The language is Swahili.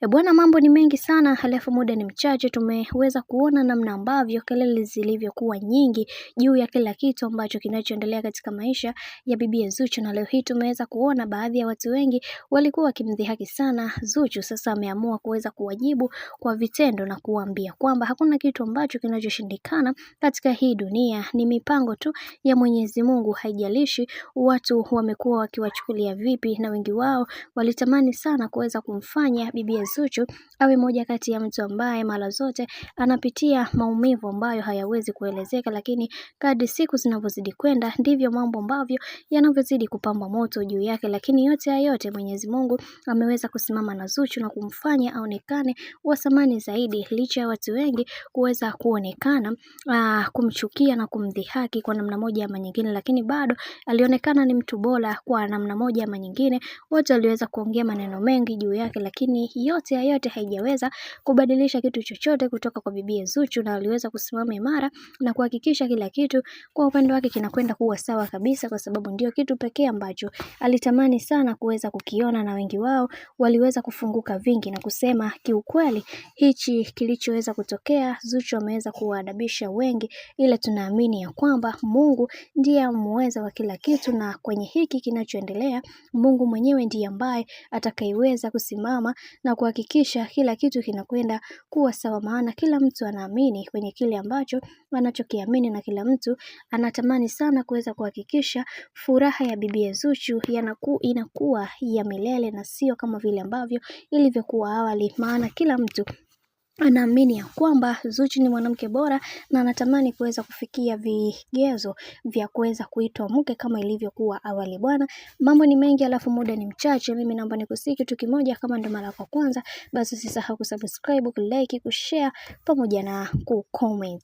Bwana, mambo ni mengi sana, halafu muda ni mchache. Tumeweza kuona namna ambavyo kelele zilivyokuwa nyingi juu ya kila kitu ambacho kinachoendelea katika maisha ya bibi Zuchu, na leo hii tumeweza kuona baadhi ya watu wengi walikuwa wakimdhihaki sana Zuchu. Sasa ameamua kuweza kuwajibu kwa vitendo na kuambia kwamba hakuna kitu ambacho kinachoshindikana katika hii dunia, ni mipango tu ya Mwenyezi Mungu. Haijalishi watu wamekuwa wakiwachukulia vipi, na wengi wao walitamani sana kuweza kumfanya bibi Zuchu awe moja kati ya mtu ambaye mara zote anapitia maumivu ambayo hayawezi kuelezeka, lakini kadri siku zinavyozidi kwenda ndivyo mambo ambavyo yanavyozidi kupamba moto juu yake. Lakini yote ya yote, Mwenyezi Mungu ameweza kusimama na Zuchu na kumfanya aonekane wa thamani zaidi, licha ya watu wengi kuweza kuonekana kumchukia na kumdhihaki kwa namna moja ama nyingine, lakini bado alionekana ni mtu bora kwa namna moja ama nyingine. Wote waliweza kuongea maneno mengi juu yake, lakini yote ya yote haijaweza kubadilisha kitu chochote kutoka kwa bibi Zuchu, na aliweza kusimama imara na kuhakikisha kila kitu kwa upande wake kinakwenda kuwa sawa kabisa, kwa sababu ndio kitu pekee ambacho alitamani sana kuweza kukiona, na wengi wao waliweza kufunguka vingi na kusema kiukweli hichi kilichoweza kutokea, Zuchu ameweza kuwaadabisha wengi, ila tunaamini ya kwamba Mungu ndiye muweza wa kila kitu, na kwenye hiki kinachoendelea Mungu mwenyewe ndiye ambaye atakayeweza kusimama na kuhakikisha kila kitu kinakwenda kuwa sawa, maana kila mtu anaamini kwenye kile ambacho anachokiamini, na kila mtu anatamani sana kuweza kuhakikisha furaha ya bibi Zuchu inakuwa ya milele na sio kama vile ambavyo ilivyokuwa awali, maana kila mtu anaamini ya kwamba Zuchu ni mwanamke bora na anatamani kuweza kufikia vigezo vya kuweza kuitwa mke kama ilivyokuwa awali. Bwana, mambo ni mengi alafu muda ni mchache. Mimi naomba nikusii kitu kimoja, kama ndo mara yako kwanza, basi usisahau kusubscribe, kulike, kushare pamoja na kucomment.